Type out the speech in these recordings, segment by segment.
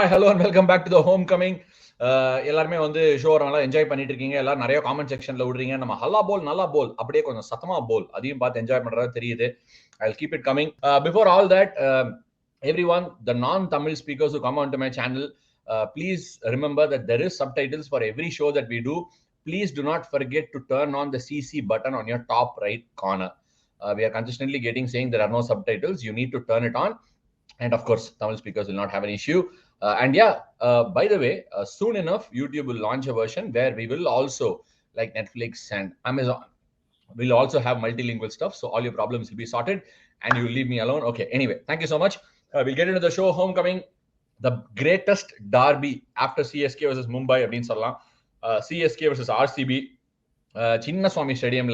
Hi hello and welcome back to the home coming. எல்லாருமே வந்து show நல்லா enjoy பண்ணிட்டு இருக்கீங்க. எல்லாரும் நிறைய காமெண்ட் செக்ஷன்ல விடுறீங்க. நம்ம ஹல்லா போல் நல்லா போல் அப்படியே கொஞ்சம் சத்தமா போல் அதையும் பார்த்து என்ஜாய் பண்றதா தெரியுது. I will keep it coming. Before all that, everyone, the non-Tamil speakers who come onto my channel, please remember that there is subtitles for every show that we do. Please do not forget to turn on the CC button on your top right corner. We are consistently saying there are no subtitles. You need to turn it on. And of course, Tamil speakers will not have an issue. By the way, soon enough, YouTube will launch a version where we will also, like Netflix and Amazon, we'll also have multilingual stuff. So all your problems will be sorted and you will leave me alone. Okay, anyway, thank you so much. We'll get into the show. Homecoming, the greatest derby after CSK versus Mumbai. CSK versus RCB, Chinnaswamy Stadium.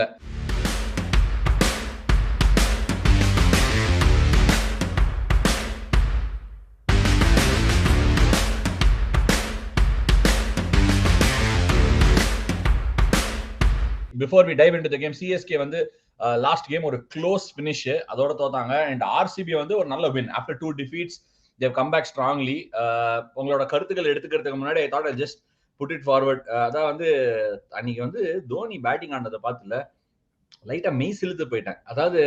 Before we dive into the game, CSK வந்து last game ஒரு close finish அதோட தோத்தாங்க. And RCB வந்து ஒரு நல்ல win after 2 defeats. They've come back strongly. உங்களோட கருத்துக்கள் எடுத்துக்கிறதுக்கு முன்னாடி I thought I just put it forward. அதான் வந்து அன்னைக்கு வந்து தோனி பேட்டிங் ஆனதை பார்த்துல லைட்டா மெய் சிலுத்து போயிட்டேன். அதாவது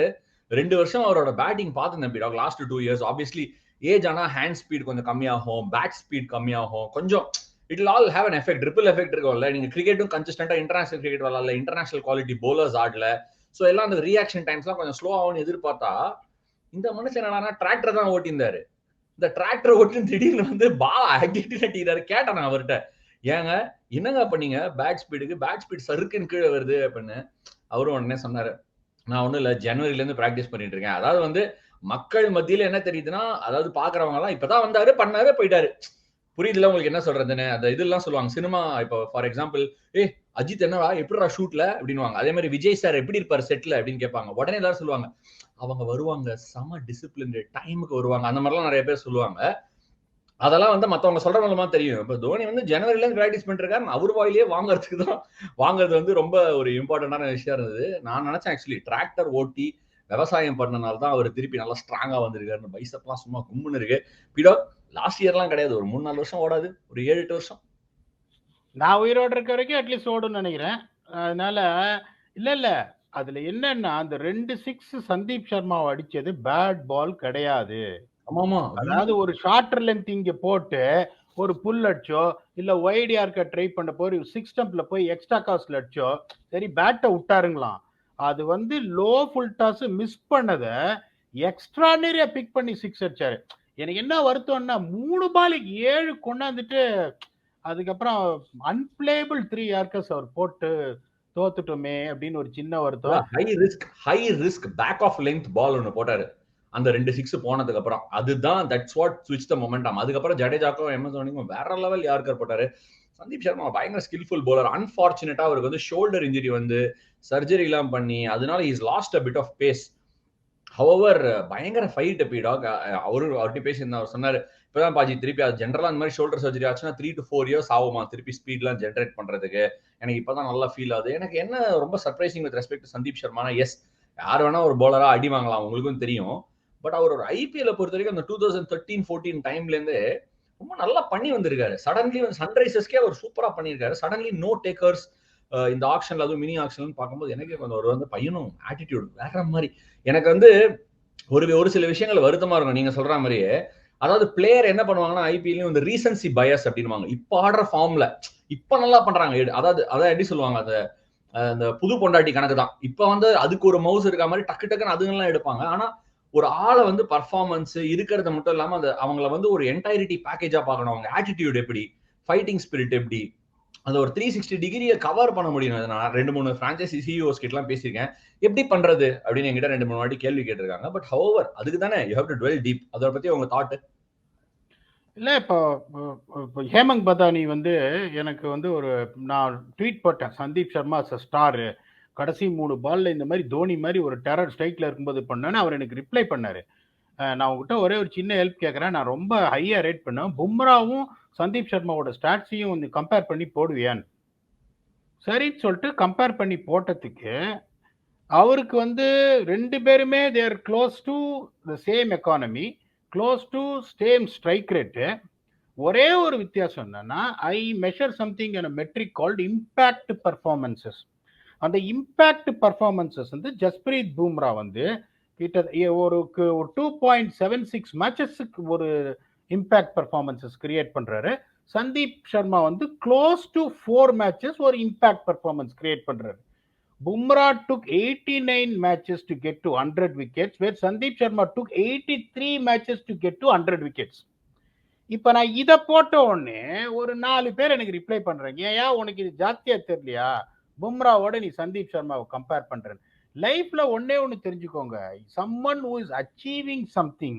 2 வருஷம் அவரோட பேட்டிங் பார்த்துருந்தேன் லாஸ்ட் 2 years. ஆப்வியஸ்லி ஏஜ் ஆனா ஹேண்ட் ஸ்பீட் கொஞ்சம் கம்மியாகும், பேட் ஸ்பீட் கம்மியாகும், கொஞ்சம் it will all have an effect, ripple effect இருக்கும்ல. நீங்க கிரிக்கெட்டும் கன்சிஸ்டன்டா இன்டர்நேஷனல் கிரிக்கெட் விளையாடல, இன்டர்நேஷனல் குவாலிட்டி பவுலர்ஸ் ஆடல, சோ எல்லாம் அந்த ரியாக்ஷன் டைம்ஸ்லாம் கொஞ்சம் ஸ்லோ ஆகும்னு எதிர்பார்த்தா இந்த மனுஷன் என்னன்னா டிராக்டர் தான் ஓட்டியிருந்தாரு. இந்த டிராக்டர் ஓட்டி திடீர்னு வந்து பால் அடிக்கிறாரு. கேட்டேன் நான் அவர்கிட்ட, ஏங்க என்னங்க பண்ணீங்க பேட் ஸ்பீட் சறுக்குன்னு கீழே வருது அப்படின்னு. அவரும் உடனே சொன்னாரு, நான் ஒன்றும் இல்லை, ஜனவரில இருந்து பிராக்டிஸ் பண்ணிட்டு இருக்கேன். அதாவது வந்து மக்கள் மத்தியில என்ன தெரியுதுன்னா, அதாவது பாக்குறவங்க எல்லாம் இப்பதான் வந்தாரு, பண்ணாரு, போயிட்டாரு. புரியுதுல உங்களுக்கு என்ன சொல்றதுன்னு? அந்த இதெல்லாம் சொல்லுவாங்க சினிமா. இப்போ ஃபார் எக்ஸாம்பிள், அஜித் என்னவா எப்படிடா ஷூட்ல அப்படின்னுவாங்க. அதே மாதிரி விஜய் சார் எப்படி இருப்பாரு செட்ல அப்படின்னு கேட்பாங்க. உடனே எல்லாரும் சொல்லுவாங்க, அவங்க வருவாங்க, செம டிசிப்ளின், டைமுக்கு வருவாங்க, அந்த மாதிரிலாம் நிறைய பேர் சொல்லுவாங்க. அதெல்லாம் வந்து மத்தவங்க சொல்றவங்களுமா தெரியும். இப்போ தோனி வந்து ஜனவரில இருந்து பிராக்டிஸ் பண்ணிட்டு இருக்காரு, அவர் வாயிலேயே வாங்குறது வந்து ரொம்ப ஒரு இம்பார்ட்டன்டான விஷயம் இருந்தது. நான் நினைச்சேன் ஆக்சுவலி டிராக்டர் ஓட்டி விவசாயம் பண்ணனால தான் அவர் திருப்பி நல்லா ஸ்ட்ராங்கா வந்திருக்காரு. பைசப்லாம் சும்மா கும்முன்னு இருக்கு. பிடோ லாஸ்ட் இயர்லாம் கிடையாது, ஒரு 3-4 வருஷம் ஓடாது, ஒரு 7-8 வருஷம் நான் உயிரோடு இருக்க வரைக்கும் அட்லீஸ்ட் ஓடுன்னு நினைக்கிறேன். அதனால இல்ல அதுல என்னன்னா, அந்த 2 6 சந்தீப் சர்மா அடிச்சது பேட் பால் கிடையாது. அதாவது ஒரு ஷார்ட்டர் லென்த் இங்க போட்டு ஒரு புல் அடிச்சோ இல்ல ஒய்ட் யார்க்க ட்ரை பண்ண போய் 6 ஸ்டம்ப்ல போய் எக்ஸ்ட்ரா காஸ்ட்ல அடிச்சோ சரி பேட்டை விட்டாருங்களாம். அது வந்து லோ ஃபுல் டாஸ் மிஸ் பண்ணத எக்ஸ்ட்ரானரியா பிக் பண்ணி 6 அடிச்சாரு. எனக்கு என்ன வருத்தம்னா 3 பாலுக்கு 7 கொண்டாந்துட்டு அதுக்கப்புறம் அன்பிளேபிள் 3 யார்க்கர்ஸ் அவர் போட்டு தோத்துட்டோமே அப்படின்னு ஒரு சின்ன வருத்தம். High risk back of length ball ஒன்னு போட்டாரு அந்த 2 6 போனதுக்கு அப்புறம். அதுதான் தட்ஸ் வாட் ஸ்விட்ச் த மொமெண்டம். அதுக்கப்புறம் ஜடேஜாக்கும் எம்எஸ் தோனிக்கும் வேற லெவல் யார்க்கர் போட்டாரு. சந்தீப் சர்மா பயங்கர ஸ்கில்ஃபுல் பவுலர். அன்பார்ச்சுனேட்டா அவருக்கு வந்து ஷோல்டர் இன்ஜுரி வந்து சர்ஜரி எல்லாம் பண்ணி அதனால is lost a bit of pace. However பயங்கர ஃபைட் பீடாக். அவர்கிட்ட பேசியிருந்தா அவர் சொன்னாரு, இப்பதான் பாஜி திருப்பி அது ஜென்ரலா அந்த மாதிரி ஷோல்டர் சர்ஜரி ஆச்சுன்னா 3 to 4 years ஆகுமா திருப்பி ஸ்பீட்லாம் ஜென்ரேட் பண்றதுக்கு. எனக்கு இப்பதான் நல்லா ஃபீல் ஆகுது. எனக்கு என்ன ரொம்ப surprising with respect to Sandeep Sharma, எஸ் யார் வேணா ஒரு பவுலரா அடி வாங்கலாம், உங்களுக்கும் தெரியும். பட் அவர் ஒரு ஐபிஎல் பொறுத்த வரைக்கும் அந்த 2013-14 டைம்ல இருந்து ரொம்ப நல்லா பண்ணி வந்திருக்காரு. சடன்லி வந்து சன்ரைசர்ஸ்க்கே அவர் சூப்பரா பண்ணியிருக்காரு. சடன்லி நோ டேக்கர்ஸ் இந்த ஆக்ஷன்ல, அதுவும் மினி ஆக்ஷன் பார்க்கும்போது எனக்கு கொஞ்சம் ஒரு வந்து பையனும் ஆட்டிடியூட் வேற மாதிரி. எனக்கு வந்து ஒரு சில விஷயங்கள் வருத்தமா இருக்கும் நீங்க சொல்ற மாதிரியே. அதாவது பிளேயர் என்ன பண்ணுவாங்கன்னா ஐபிஎல்லையும் இந்த ரீசன்சி பயஸ் அப்படின்வாங்க. இப்ப ஆடுற ஃபார்ம்ல இப்ப நல்லா பண்றாங்க. அதாவது எப்படி சொல்லுவாங்க, அந்த புது பொண்டாட்டி கணக்கு தான். இப்ப வந்து அதுக்கு ஒரு மவுஸ் இருக்க மாதிரி டக்கு டக்குன்னு அதுங்கெல்லாம் எடுப்பாங்க. ஆனா ஒரு ஆளை வந்து பர்ஃபார்மன்ஸ் இருக்கிறது மட்டும் இல்லாம அந்த அவங்கள வந்து ஒரு என்டைரிட்டி பேக்கேஜா பார்க்கணும். அவங்க ஆட்டிடியூட் எப்படி, ஃபைட்டிங் ஸ்பிரிட் எப்படி, அந்த ஒரு 360 டிகிரியை கவர் பண்ண முடியும். நான் 2-3 பிரான்சைசி சிஇஓஸ் கிட்ட எல்லாம் பேசியிருக்கேன், எப்படி பண்றது அப்படின்னு என்கிட்ட 2-3 வாட்டி கேள்வி கேட்டிருக்காங்க. பட் ஹவவர் அதுக்கு தானே you have to twelve deep. அதை பத்தி உங்க தாட் இல்ல? இப்போ ஹேமந்த் பதானி வந்து எனக்கு வந்து நான் ட்வீட் போட்டேன், சந்தீப் சர்மா ஸ்டாரு, கடைசி 3 பால்ல இந்த மாதிரி தோனி மாதிரி ஒரு டெரர் ஸ்ட்ரைக்ல இருக்கும்போது பண்ணேன்னு அவர் எனக்கு ரிப்ளை பண்ணாரு. நான் உங்ககிட்ட ஒரே ஒரு சின்ன ஹெல்ப் கேட்குறேன். நான் ரொம்ப ஹையா ரேட் பண்ணேன், பும்ராவும் சந்தீப் சர்மாவோட ஸ்டாட்ஸையும் வந்து கம்பேர் பண்ணி போடுவேன். சரின்னு சொல்லிட்டு கம்பேர் பண்ணி போட்டதுக்கு அவருக்கு வந்து 2 பேருமே there close to the same economy, close to same strike rate. ஒரே ஒரு வித்தியாசம் என்னன்னா, I measure something an metric called impact performances. அந்த இம்பாக்ட் பர்ஃபார்மன்சஸ் வந்து ஜஸ்பிரீத் பூம்ரா வந்து ஒரு 2.76 மேட்சஸ்க்கு ஒரு இம்பாக்ட் பர்ஃபார்மன்சஸ் கிரியேட் பண்றாரு. சந்தீப் சர்மா வந்து க்ளோஸ் டு 4 மேட்சஸ் ஒரு இம்பாக்ட் பர்ஃபார்மன்ஸ் கிரியேட் பண்றாரு. Bumrah took 89 matches to get to 100 wickets, where Sandeep Sharma took 83 matches to get to 100 wickets. இப்ப நான் இத போட்ட உடனே ஒரு 4 பேர் எனக்கு ரிப்ளை பண்றாங்க, ஏன் உனக்கு இது ஜாஸ்தியா தெரியலையா, பும்ராவோட நீ சந்தீப் சர்மாவை கம்பேர் பண்றேன். லைஃப்ல ஒன்னே ஒன்னு தெரிஞ்சுக்கோங்க, someone who is achieving something,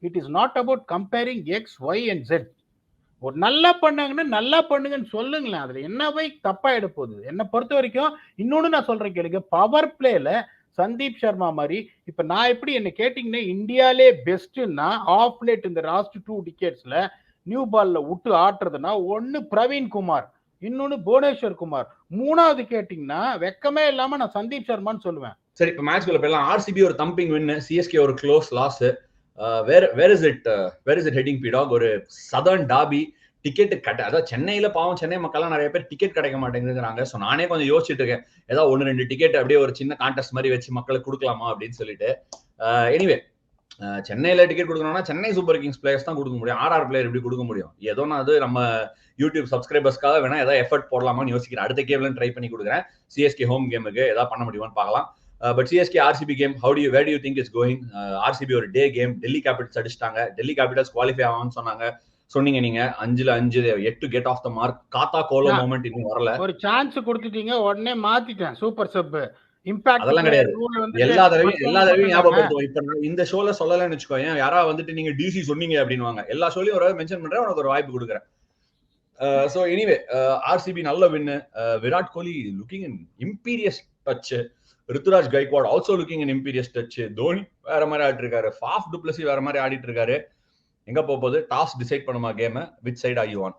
it is not about comparing X, Y and Z. ஒரு நல்லா பண்ணாங்கன்னா நல்லா பண்ணுங்கன்னு சொல்லுங்களேன், அதுல என்ன போய் தப்பாயிட போகுது? என்னை பொறுத்த வரைக்கும் இன்னொன்னு நான் சொல்றேன் கேளுங்க, பவர் பிளேல சந்தீப் சர்மா மாதிரி இப்ப நான் எப்படி என்ன கேட்டீங்கன்னா இந்தியாலே பெஸ்ட்னா ஆஃப் லேட் இந்த லாஸ்ட் 2 டிகேட்ஸ்ல நியூ பால்ல விட்டு ஆட்டுறதுன்னா ஒன்னு பிரவீன் குமார், இன்னொன்னு புவனேஸ்வர் குமார், மூணாவது கேட்டீங்கன்னா வெக்கமே இல்லாம நான் சந்தீப் சர்மான்னு சொல்லுவேன். சரி, இப்ப மேட்ச்க்குள்ள போயிடலாம். ஆர்சிபி ஒரு தம்பிங் வின், சிஎஸ்கே ஒரு close loss. Where is it heading பீடாக்? ஒரு சதர்ன் டாபி டிக்கெட் அதாவது சென்னையில பாவம் சென்னை மக்கள்லாம் நிறைய பேர் டிக்கெட் கிடைக்க மாட்டேங்குறாங்க. ஸோ நானே கொஞ்சம் யோசிச்சுட்டு இருக்கேன், ஏதாவது 1-2 டிக்கெட் அப்படியே ஒரு சின்ன கான்டெஸ்ட் மாதிரி வச்சு மக்களுக்கு கொடுக்கலாமா அப்படின்னு சொல்லிட்டு. எனிவே, சென்னையில டிக்கெட் கொடுக்கணும்னா சென்னை சூப்பர் கிங்ஸ் பிளேயர்ஸ் தான் கொடுக்க முடியும், ஆர்ஆர் பிளேயர் எப்படி கொடுக்க முடியும்? ஏதோ நான் அது நம்ம யூடியூப் சப்ஸ்கிரைபர்ஸ்க்காக வேணா ஏதாவது எஃபர்ட் போடலாமான்னு யோசிக்கிறேன். அடுத்த கேம்ல ட்ரை பண்ணி கொடுக்குறேன். சிஎஸ்கே ஹோம் கேமுக்கு ஏதாவது பண்ண முடியுமான்னு பார்க்கலாம். But CSK RCB game, where do you think it's going? RCB ஒரு டே கேம், டெல்லி கேபிட்டல்ஸ் அடிச்சிட்டாங்க. டெல்லி கேபிட்டல்ஸ் குவாலிஃபை ஆகும்னு சொன்னீங்க நீங்க. 5-5 yet to get off the mark. காத்தா கோலோ மொமெண்ட் இன்னும் வரல. ஒரு சான்ஸ் கொடுத்துட்டீங்க, உடனே மாத்திட்டேன் சூப்பர் சப். இம்பாக்ட் அதெல்லாம் கிடையாது, எல்லா தடவையும் ஞாபகப்படுத்துவோம். இப்ப இந்த ஷோல சொல்லலன்னு வச்சுக்கோங்க, யாரா வந்துட்டு நீங்க டிசி சொன்னீங்க அப்படின்னுவாங்க. எல்லா ஷோலையும் ஒரு மென்ஷன் பண்றேன், உனக்கு ஒரு வாய்ப்பு கொடுக்குறேன். சோ எனிவே, ஆர்சிபி நல்ல win. Virat Kohli looking in imperious touch. Ruturaj Gaikwad also looking in imperious touch. Dhoni வேற மாதிரி ஆடிட்டு இருக்காரு. ஃபாஃப் டு பிளஸி வேற மாதிரி ஆடிட்டு இருக்காரு. எங்க போகுது? டாஸ் டிசைட் பண்ணுமா game? Which side are you on?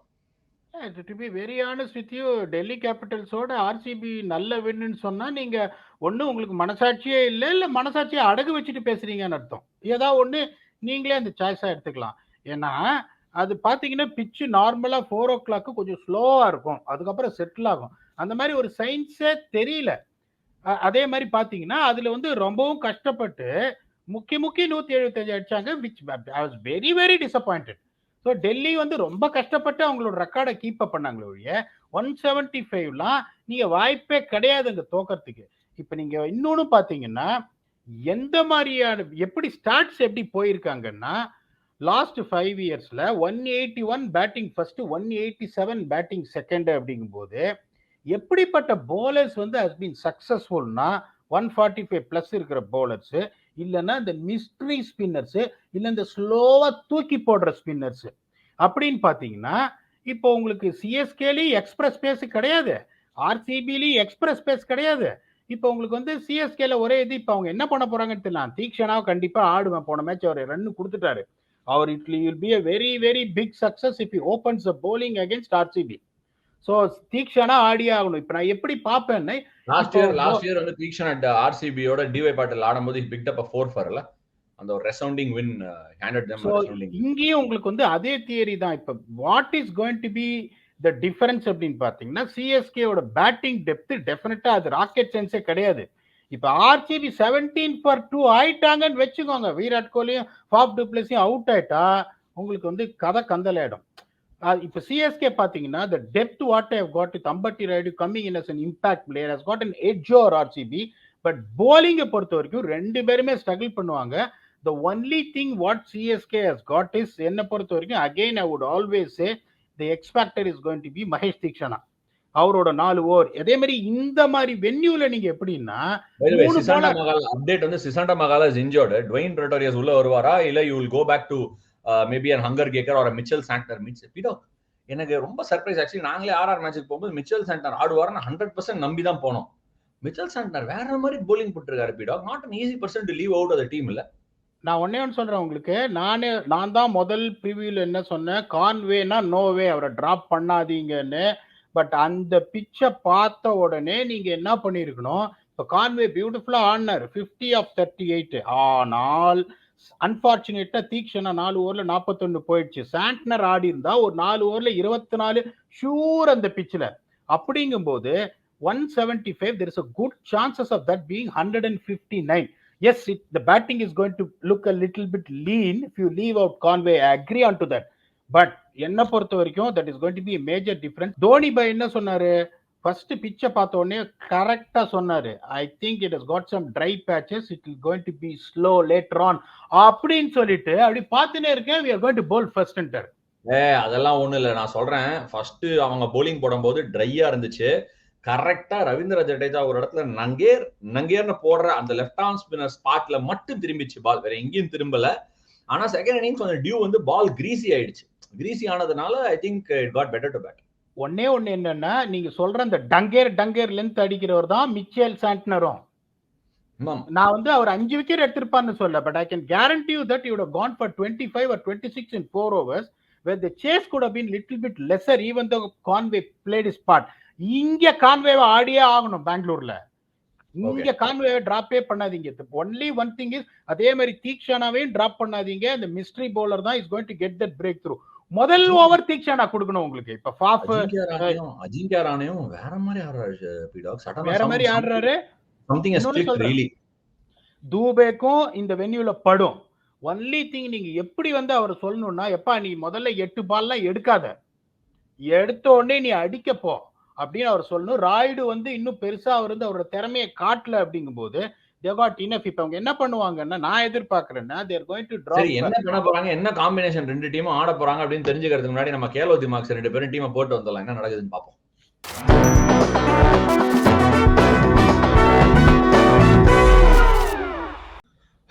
To be very honest with you, Delhi கேபிட்டல்ஸோட ஆர்சிபி நல்ல வின்னு சொன்னா நீங்க ஒண்ணு உங்களுக்கு மனசாட்சியே இல்லை, இல்ல மனசாட்சியை அடகு வச்சுட்டு பேசுறீங்கன்னு அர்த்தம். ஏதாவது ஒண்ணு நீங்களே அந்த சாய்ஸா எடுத்துக்கலாம். ஏன்னா அது பாத்தீங்கன்னா பிச்சு நார்மலா 4 o'clock கொஞ்சம் ஸ்லோவா இருக்கும், அதுக்கப்புறம் செட்டில் ஆகும். அந்த மாதிரி ஒரு சயின்ஸே தெரியல. அதே மாதிரி பாத்தீங்கன்னா அதுல வந்து ரொம்பவும் கஷ்டப்பட்டு முக்கி 175 அடிச்சாங்க, which I was very very disappointed. So Delhi வந்து ரொம்ப கஷ்டப்பட்டு அவங்களோட ரெக்கார்டை கீப் அப் பண்ணாங்களே ஒழிய 175லாம் நீங்க வாய்ப்பே கிடையாது அங்க தோக்கறதுக்கு. இப்ப நீங்க இன்னொன்னு பாத்தீங்கன்னா எந்த மாதிரியான எப்படி ஸ்டாட்ஸ் எப்படி போயிருக்காங்கன்னா, லாஸ்ட் 5 இயர்ஸ்ல 181 பேட்டிங் ஃபர்ஸ்ட், 187 பேட்டிங் செகண்ட் அப்படிங்கும் போது எப்படிப்பட்ட போலர்ஸ் வந்து ஹஸ் பீன் சக்சஸ்ஃபுல்னா 145 பிளஸ் இருக்கிற போலர்ஸ், இல்லைன்னா இந்த மிஸ்ட்ரி ஸ்பின்னர்ஸ், இல்லை இந்த ஸ்லோவா தூக்கி போடுற ஸ்பின்னர்ஸ் அப்படின்னு பாத்தீங்கன்னா, இப்போ உங்களுக்கு சிஎஸ்கேலையும் எக்ஸ்பிரஸ் பேஸ் கிடையாது, ஆர்சிபிலையும் எக்ஸ்பிரஸ் பேஸ் கிடையாது. இப்போ உங்களுக்கு வந்து சிஎஸ்கேல ஒரே இது, இப்போ அவங்க என்ன பண்ண போறாங்கன்னு தெரியல. தீக்ஷனாவை கண்டிப்பா ஆடுவேன், போன மேட்ச் அவர் ரன் கொடுத்துட்டாரு. அவர் it will be a very very big success if he opens the bowling against RCB. சோ தீக்ஷனா ஆடியே ஆகணும். இப்ப நான் எப்படி பாப்பேன்னா, லாஸ்ட் இயர் வந்து தீக்ஷனா ஆர்சிபியோட டிவை பாட்டில் ஆடும்போது he picked up a 4 for அந்த ஒரு resounding win handed them. இங்கேயும் உங்களுக்கு வந்து அதே தியரி தான். இப்ப what is going to be the difference அப்படின்னு பாத்தீங்கன்னா, சிஎஸ்கேவோட பேட்டிங் டெப்த் டெஃபினட்டா அது ராக்கெட் சயின்ஸே கிடையாது. இப்ப ஆர்சிபி 17 for 2 ஆயிட்டாங்கன்னு வச்சுக்கோங்க, விராட் கோலியும் ஃபாஃப் டு பிளஸியும் அவுட் ஆயிட்டா உங்களுக்கு வந்து கதை கந்தலாயிடும். இப்ப சிஎஸ்கே பாத்தீங்கன்னா the depth what I have got with Ambati Rayudu coming in as an impact player has got an edge over RCB. But bowling பொறுத்த வரைக்கும் ரெண்டு பேருமே ஸ்ட்ரகிள் பண்ணுவாங்க. The only thing what CSK has got is, என்ன பொறுத்த வரைக்கும் again I would always say the X factor is going to be Mahesh Theekshana. அவரோட 4 over அதே மாதிரி இந்த மாதிரி வென்யூல நீங்க எப்படின்னா, அப்டேட் வந்து Sisanda Magala is injured. Dwaine Pretorius உள்ள வருவாரா, இல்ல you will go back to maybe Hangargekar or Mitchell Santner means பீடோ. எனக்கு ரொம்ப சர்ப்ரைஸ் ஆக்சுவலி. நாங்களே ஆர்ஆர் மேட்சுக்கு போகும்போது மிச்சல் சாண்டனர் ஆடுவார்னு 100% நம்பி தான் போனோம். மிச்சல் சாண்டனர் வேற மாதிரி போலிங் போட்டுருக்காரு பீடோ. Not an easy person to leave out of the team. இல்ல நான் ஒன்னே ஒன்று சொல்றேன் உங்களுக்கு, நான் தான் முதல் ப்ரிவியூல என்ன சொன்னேன், கான்வேனா நோவே அவரை டிராப் பண்ணாதீங்கன்னு. பட் அந்த பிச்சை பார்த்த உடனே நீங்க என்ன பண்ணிருக்கணும், இப்போ கான்வே பியூட்டிஃபுல்லா ஆடினார் 50 of 38. ஆனால் அன்பார்ச்சுனேட்டா தீக்ஷனா 4 ஓவர்ல 41 போயிடுச்சு. சாண்ட்னர் ஆடி இருந்தா ஒரு 4 ஓவர்ல 24 ஷூர் அந்த பிச்சில். அப்படிங்கும்போது 175, there is a good chances of that being 159. Yes, the batting is going to look a little bit lean if you leave out Conway. I agree on to that. But என்ன பொறுத்த வரைக்கும் that is going to be a major difference. Dhoni பை என்ன சொன்னாரு, first பிச்சை பார்த்த உடனே கரெக்டா சொன்னாரு, I think it has got some dry patches, it is going to be slow later on அப்படின்னு சொல்லிட்டு அப்படி பார்த்துனே இருக்கேன். we are going to bowl first enter. அதெல்லாம் ஒண்ணும் இல்ல, நான் சொல்றேன். ஃபர்ஸ்ட் அவங்க bowling போடும்போது ட்ரையா இருந்துச்சு. கரெக்டா ரவீந்திர ஜடேஜா ஒரு இடத்துல நங்கேர்னு போடுற அந்த லெஃப்ட் ஆர்ம் ஸ்பின்னர் ஸ்பாட்ல மட்டும் திரும்பிச்சு பால், வேற எங்கேயும் திரும்பல. ஆனா செகண்ட் இன்னிங்ஸ் கொஞ்சம் டியூ வந்து பால் கிரீசி ஆயிடுச்சு. கிரீசி ஆனதுனால I think it got better to bat. ஒன்னே ஒண்ணு என்னன்னா, நீங்க சொல்ற அந்த டங்கேர் லென்த் அடிக்கிறவர் தான் மிச்சேல் சாண்ட்னரும். நான் வந்து அவர் 5 விக்கெட் எடுத்திருப்பான்னு சொல்ல, but I can guarantee you that he would have gone for 25 or 26 in 4 overs where the chase could have been little bit lesser even though Conway played his part. இங்க கான்வேவை ஆடியே ஆகணும் பெங்களூர்ல. இங்க கான்வேவை டிராப்பே பண்ணாதீங்க. Only one thing is, அதே மாதிரி தீக்ஷனாவையும் drop பண்ணாதீங்க. இந்த mystery bowler தான் is going to get that break through. முதல் ஓவர் தீக்ஷனா கொடுக்கணும் உங்களுக்கு. இப்ப ஃபாஃப் அஜிங்கியா ராணையும் வேற மாதிரி ஆடுறாரு பீடாக், சடனா வேற மாதிரி ஆடுறாரு. Something is click really. தூபேக்கும் இந்த வென்யூல படும். ஒன்லி திங் நீங்க எப்படி வந்து அவர் சொல்லணும்னா, எப்பா நீ முதல்ல 8 பால்லாம் எடுக்காத, எடுத்த உடனே நீ அடிக்க போ அப்படின்னு அவர் சொல்லணும். ராய்டு வந்து இன்னும் பெருசா அவர் வந்து அவரோட திறமையை காட்டல. அப்படிங்கும் போது இப்ப அவங்க என்ன பண்ணுவாங்கன்னா, நான் எதிர்பார்க்கிறேன்னா they are going to drop. என்ன பண்ண போறாங்க, என்ன காம்பினேஷன் ரெண்டு டீமும் ஆட போறாங்க அப்படின்னு தெரிஞ்சுக்கிறதுக்கு முன்னாடி நம்ம கேலோ திமாக்ஸ் ரெண்டு பேரும் டீமை போட்டு வந்துடலாம், என்ன நடக்குதுன்னு பார்ப்போம்.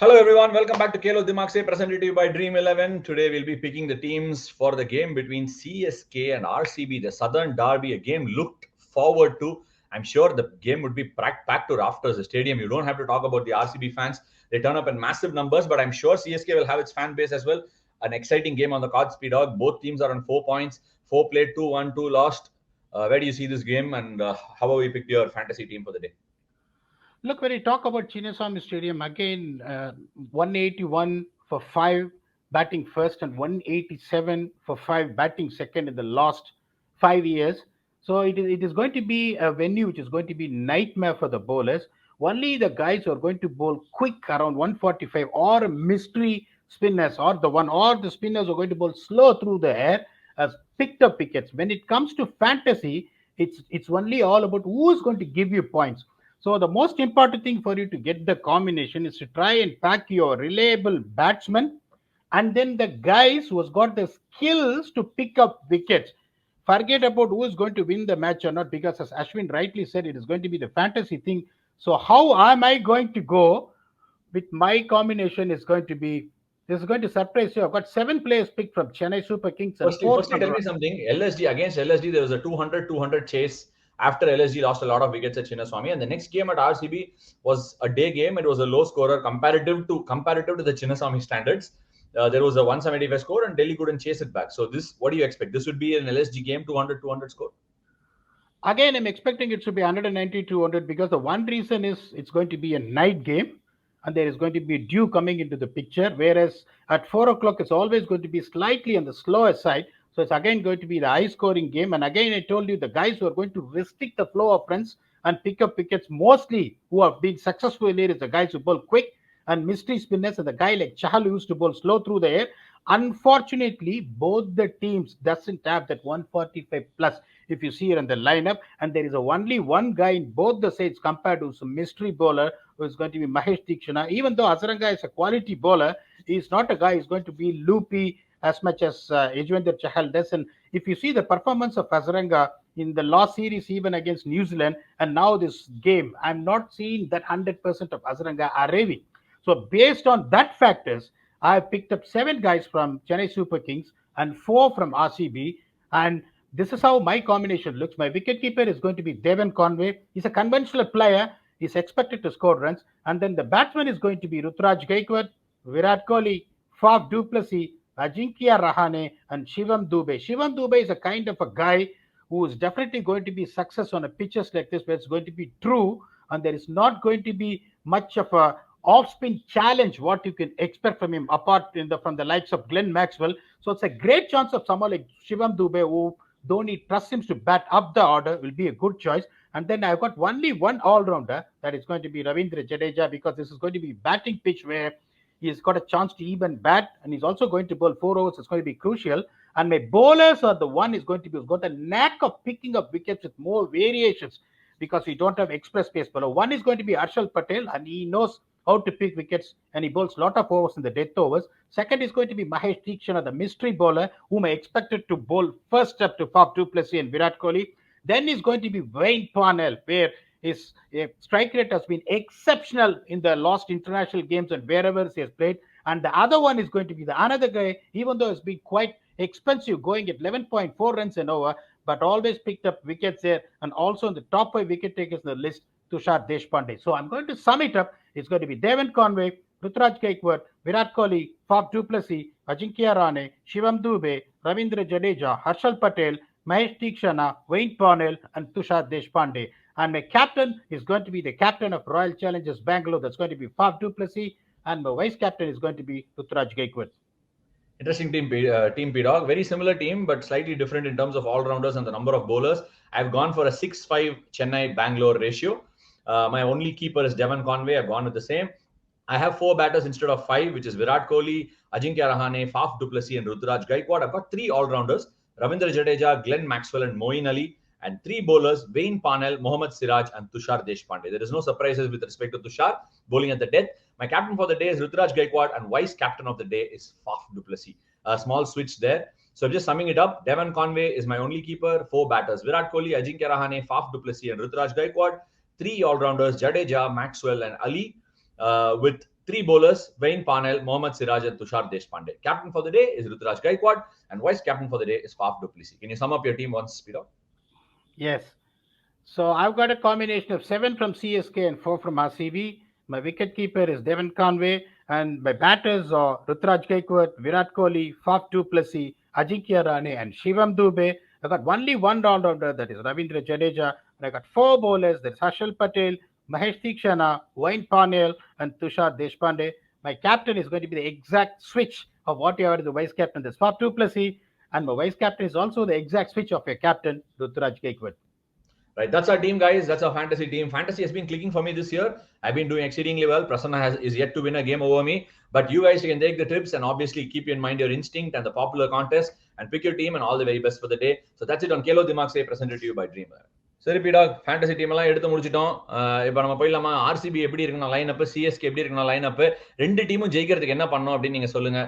Hello everyone, welcome back to Kelo Dimakse, presented to you by Dream 11. Today we'll be picking the teams for the game between CSK and RCB, the Southern Derby, a game looked forward to. I'm sure the game would be packed to rafters, the stadium. You don't have to talk about the RCB fans. They turn up in massive numbers, but I'm sure CSK will have its fan base as well. An exciting game on the cards, P-Dog. Both teams are on 4 points. 4 played, 2 won, 2 lost. Where do you see this game, and how have you picked your fantasy team for the day? Look, when you talk about Chinnaswamy Stadium, again, 181 for 5 batting first and 187 for 5 batting second in the last 5 years. So it is going to be a venue which is going to be nightmare for the bowlers. Only the guys who are going to bowl quick around 145 or mystery spinners or the spinners who are going to bowl slow through the air has picked up wickets. When it comes to fantasy, it's only all about who is going to give you points. So the most important thing for you to get the combination is to try and pack your reliable batsmen and then the guys who has got the skills to pick up wickets. Forget about who is going to win the match or not, because as Ashwin rightly said, it is going to be the fantasy thing. So how am I going to go with my combination is going to be, this is going to surprise you. I've got 7 players picked from Chennai Super Kings. Firstly, tell me something. Against LSG, there was a 200 chase after LSG lost a lot of wickets at Chinnaswamy, and the next game at RCB was a day game. It was a low scorer comparative to the Chinnaswamy standards. There was a 175 score and Delhi couldn't chase it back. So this, what do you expect? This would be an LSG game, 200 score? Again, I'm expecting it to be 190-200 because the one reason is it's going to be a night game and there is going to be dew coming into the picture, whereas at 4 o'clock it's always going to be slightly on the slower side. So it's again going to be the high-scoring game. And again, I told you, the guys who are going to restrict the flow of runs and pick up wickets, mostly who have been successful here, is the guys who bowl quick and mystery spinners, and the guy like Chahal who used to bowl slow through the air. Unfortunately, both the teams doesn't have that 145 plus if you see it in the lineup. And there is only one guy in both the sides compared to some mystery bowler who is going to be Mahesh Deekshana. Even though Hazaranga is a quality bowler, he is not a guy who is going to be loopy as much as Yuzvendra Chahal does. And if you see the performance of Hazaranga in the last series, even against New Zealand, and now this game, I'm not seeing that 100% of Hazaranga arriving. So based on that factors, I have picked up 7 guys from Chennai Super Kings and 4 from RCB. And this is how my combination looks. My wicketkeeper is going to be Devon Conway. He's a conventional player. He's expected to score runs. And then the batsman is going to be Ruturaj Gaikwad, Virat Kohli, Faf du Plessis, Ajinkya Rahane and Shivam Dube. Shivam Dube is a kind of a guy who is definitely going to be success on a pitches like this, where it's going to be true and there is not going to be much of a off-spin challenge, what you can expect from him, apart from the likes of Glenn Maxwell. So it's a great chance of someone like Shivam Dube, who Dhoni trusts him to bat up the order, will be a good choice. And then I've got only one all-rounder, that is going to be Ravindra Jadeja, because this is going to be batting pitch where he's got a chance to even bat, and he's also going to bowl 4 overs. It's going to be crucial. And my bowlers are the one is going to be who's got the knack of picking up wickets with more variations, because we don't have express pace bowler. One is going to be Harshal Patel, and he knows how to pick wickets, and he bowls a lot of overs in the death overs. Second is going to be Mahesh Deekshana, the mystery bowler, whom I expected to bowl first up to Faf du Plessis and Virat Kohli. Then is going to be Wayne Parnell, where his strike rate has been exceptional in the last international games and wherever he has played. And the other one is going to be another guy, even though it's been quite expensive, going at 11.4 runs an over, but always picked up wickets there, and also in the top 5 wicket takers in the list, Tushar Deshpande. So I'm going to sum it up. It's going to be Devon Conway, Ruturaj Gaikwad, Virat Kohli, Faf du Plessis, Ajinkya Rahane, Shivam Dube, Ravindra Jadeja, Harshal Patel, Mahesh Deekshana, Wayne Parnell, and Tushar Deshpande. And my captain is going to be the captain of Royal Challengers Bangalore. That's going to be Faf du Plessis. And my vice captain is going to be Ruturaj Gaikwad. Interesting team, P-Dog. Very similar team, but slightly different in terms of all-rounders and the number of bowlers. I've gone for a 6-5 Chennai-Bangalore ratio. My only keeper is Devon Conway. I've gone with the same. I have 4 batters instead of 5, which is Virat Kohli, Ajinkya Rahane, Faf du Plessis, and Ruturaj Gaikwad. I've got 3 all-rounders, Ravindra Jadeja, Glenn Maxwell, and Moeen Ali. And 3 bowlers, Wayne Parnell, Mohammad Siraj, and Tushar Deshpande. There is no surprises with respect to Tushar bowling at the death. My captain for the day is Ruturaj Gaikwad, and vice captain of the day is Faf du Plessis. A small switch there. So just summing it up, Devon Conway is my only keeper, 4 batters, Virat Kohli, Ajinkya Rahane, Faf du Plessis, and Ruturaj Gaikwad. 3 all-rounders, Jadeja, Maxwell, and Ali, with 3 bowlers, Wayne Parnell, Mohammad Siraj, and Tushar Deshpande. Captain for the day is Ruturaj Gaikwad, and vice captain for the day is Faf du Plessis. Can you sum up your team once, Peter? Yes. So I've got a combination of 7 from CSK and 4 from RCB. My wicket keeper is Devon Conway, and my batters are Ruturaj Gaikwad, Virat Kohli, Faf du Plessis, Ajinkya Rahane, and Shivam Dube. I got only one all-rounder, that is Ravindra Jadeja. And I got 4 bowlers, that is Harshal Patel, Mahesh Deekshana, Wayne Parnell, and Tushar Deshpande. My captain is going to be the exact switch of whatever the vice captain. That's Faf du Plessis, and my vice captain is also the exact switch of your captain, Ruturaj Gaikwad. Right, that's our team, guys. That's our fantasy team. Fantasy has been clicking for me this year. I've been doing exceedingly well. Prasanna is yet to win a game over me. But you guys can take the tips and obviously keep in mind your instinct and the popular contest and pick your team, and all the very best for the day. So that's it on Kelo Dimag Say, presented to you by Dreamwear. சரி பீடாக், fantasy team எல்லாம் எடுத்து முடிச்சிட்டோம். இப்போ நம்ம போயிடலாமா? RCB எப்படி இருக்கணும் line up, CSK எப்படி இருக்கணும் லைன் அப், 2 டீமும் ஜெயிக்கிறதுக்கு என்ன பண்ணணும் அப்படின்னு நீங்க சொல்லுங்க.